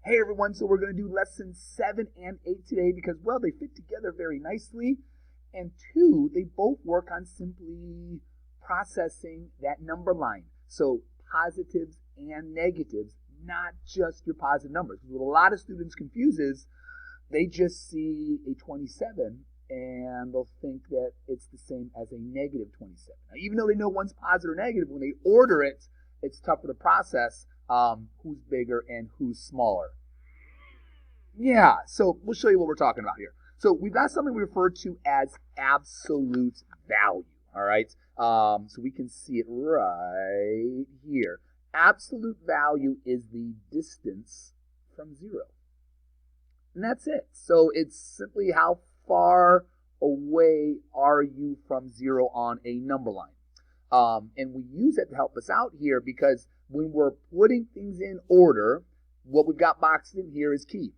Hey everyone, so we're going to do lesson 7 and 8 today because, well, they fit together very nicely. And 2, they both work on simply processing that number line. So positives and negatives, not just your positive numbers. What a lot of students confuse is they just see a 27 and they'll think that it's the same as a negative 27. Now, even though they know one's positive or negative, when they order it, it's tougher to process who's bigger and who's smaller. Yeah, so we'll show you what we're talking about here. So we've got something we refer to as absolute value, all right? So we can see it right here. Absolute value is the distance from 0. And that's it. So it's simply how far away are you from 0 on a number line. And we use it to help us out here because when we're putting things in order, what we've got boxed in here is key.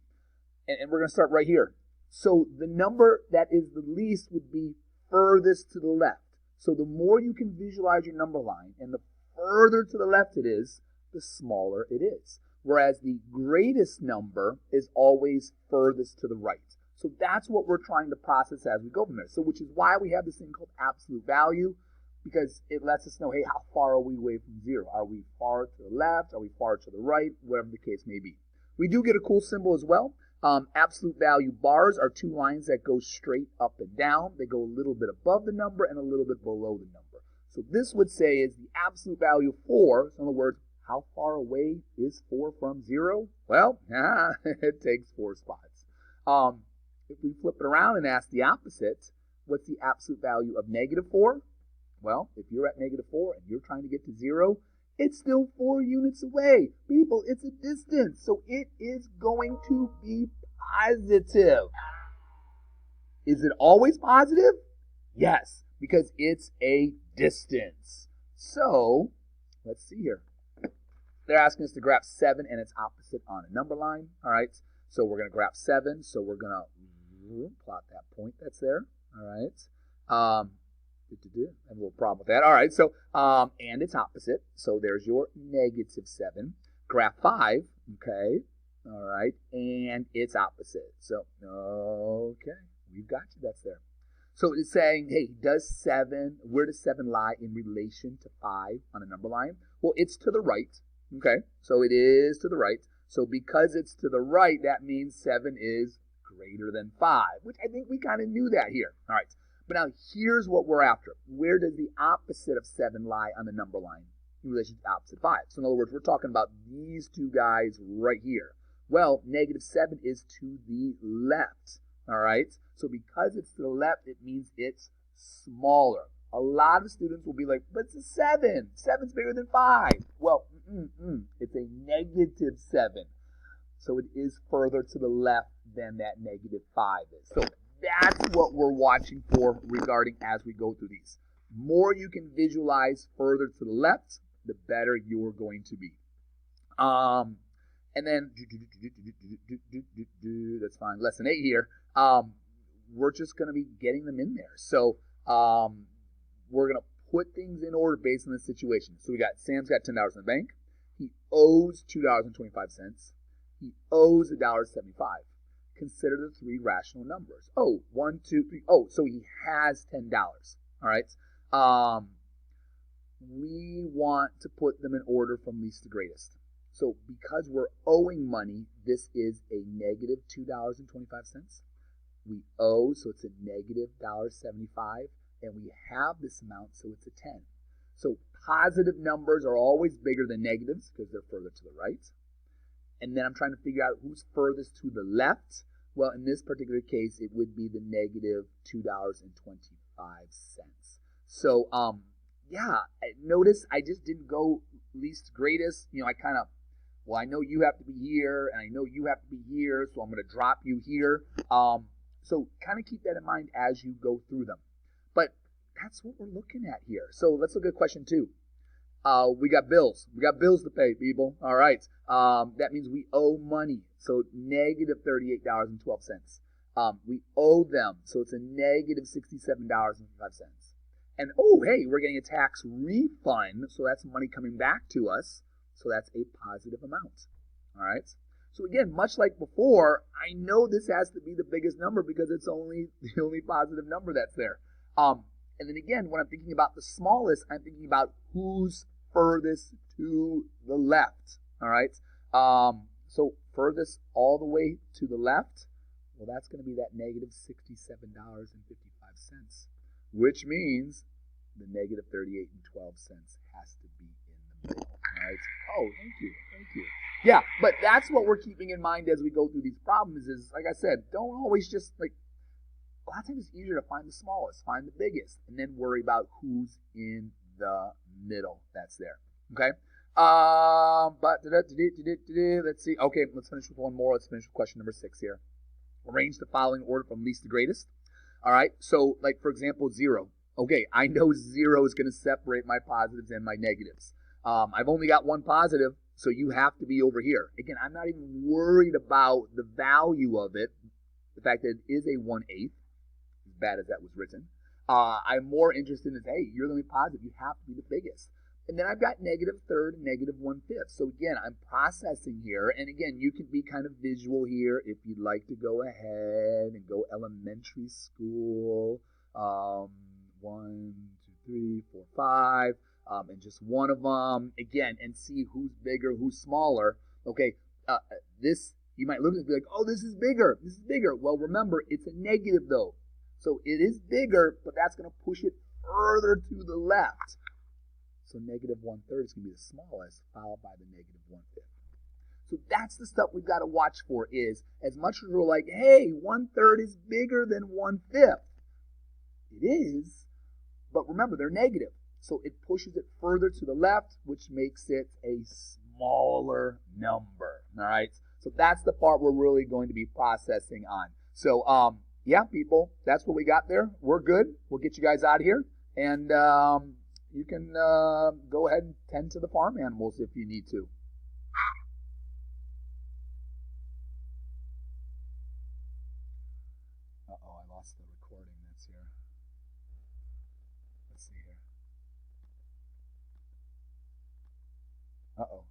And we're going to start right here. So the number that is the least would be furthest to the left. So the more you can visualize your number line and the further to the left it is, the smaller it is. Whereas the greatest number is always furthest to the right. So that's what we're trying to process as we go from there. So which is why we have this thing called absolute value, because it lets us know, hey, how far are we away from 0? Are we far to the left? Are we far to the right? Whatever the case may be. We do get a cool symbol as well. Absolute value bars are 2 lines that go straight up and down. They go a little bit above the number and a little bit below the number. So this would say is the absolute value 4. So in other words, how far away is 4 from 0? Well, it takes 4 spots. If we flip it around and ask the opposite, what's the absolute value of negative 4? Well, if you're at negative 4 and you're trying to get to 0, it's still 4 units away. People, it's a distance, so it is going to be positive. Is it always positive? Yes, because it's a distance. So, let's see here. They're asking us to graph 7 and its opposite on a number line. All right, so we're going to graph 7. So we're going to plot that point that's there. All right. I have a little problem with that. All right, so, and its opposite. So there's your negative 7. Graph 5, okay. All right, and its opposite. So, okay, we've got you. That's there. So it's saying, hey, where does 7 lie in relation to 5 on a number line? Well, it's to the right. Okay, so it is to the right. So because it's to the right, that means 7 is greater than 5, which I think we kind of knew that here. All right, but now here's what we're after. Where does the opposite of 7 lie on the number line in relation to the opposite of 5? So in other words, we're talking about these 2 guys right here. Well, negative 7 is to the left. All right, so because it's to the left, it means it's smaller. A lot of students will be like, but it's a 7. 7's bigger than 5. Well, it's a negative 7. So it is further to the left than that negative 5 is. So that's what we're watching for regarding as we go through these. More you can visualize further to the left, the better you're going to be. And then, that's fine, lesson 8 here. We're just going to be getting them in there. So, we're going to put things in order based on the situation. So Sam's got $10 in the bank. He owes $2.25. He owes $1.75. Consider the 3 rational numbers. Oh, 1, 2, 3. Oh, so he has $10. All right. We want to put them in order from least to greatest. So because we're owing money, this is a negative $2.25. We owe, so it's a negative $1.75. And we have this amount, so it's a 10. So positive numbers are always bigger than negatives because they're further to the right. And then I'm trying to figure out who's furthest to the left. Well, in this particular case, it would be the negative $2.25. So, notice I just didn't go least to greatest. I know you have to be here, and I know you have to be here, so I'm going to drop you here. So kind of keep that in mind as you go through them. But that's what we're looking at here. So let's look at question 2. We got bills. We got bills to pay, people. All right. That means we owe money. So negative $38.12. We owe them. So it's a negative $67.05. And, we're getting a tax refund. So that's money coming back to us. So that's a positive amount. All right. So again, much like before, I know this has to be the biggest number because it's only the only positive number that's there. And then again, when I'm thinking about the smallest, I'm thinking about who's furthest to the left. All right. So furthest all the way to the left, well, that's going to be that negative $67.55, which means the negative 38.12 has to be in the middle. All right. Oh, thank you. Yeah, but that's what we're keeping in mind as we go through these problems is, like I said, don't always just a lot of times it's easier to find the smallest, find the biggest, and then worry about who's in the middle that's there. Okay? But let's see. Okay, let's finish with one more. Let's finish with question number 6 here. Arrange the following order from least to greatest. All right, so for example, 0. Okay, I know 0 is going to separate my positives and my negatives. I've only got one positive, so you have to be over here. Again, I'm not even worried about the value of it, the fact that it is a 1/8, as bad as that was written. I'm more interested in, hey, you're the only positive. You have to be the biggest. And then I've got negative third and negative 1/5. So again, I'm processing here. And again, you can be kind of visual here if you'd like to go ahead and go elementary school. 1, 2, 3, 4, 5. And just one of them, again, and see who's bigger, who's smaller. Okay, this, you might look at it and be like, oh, this is bigger. Well, remember, it's a negative, though. So it is bigger, but that's going to push it further to the left. So negative 1/3 is going to be the smallest, followed by the negative 1/5. So that's the stuff we've got to watch for is, as much as we're like, hey, 1/3 is bigger than 1/5. It is, but remember, they're negative. So it pushes it further to the left, which makes it a smaller number. All right. So that's the part we're really going to be processing on. So, yeah, people, that's what we got there. We're good. We'll get you guys out of here. And you can go ahead and tend to the farm animals if you need to. Uh-oh, I lost the recording that's here. Let's see here. Uh-oh.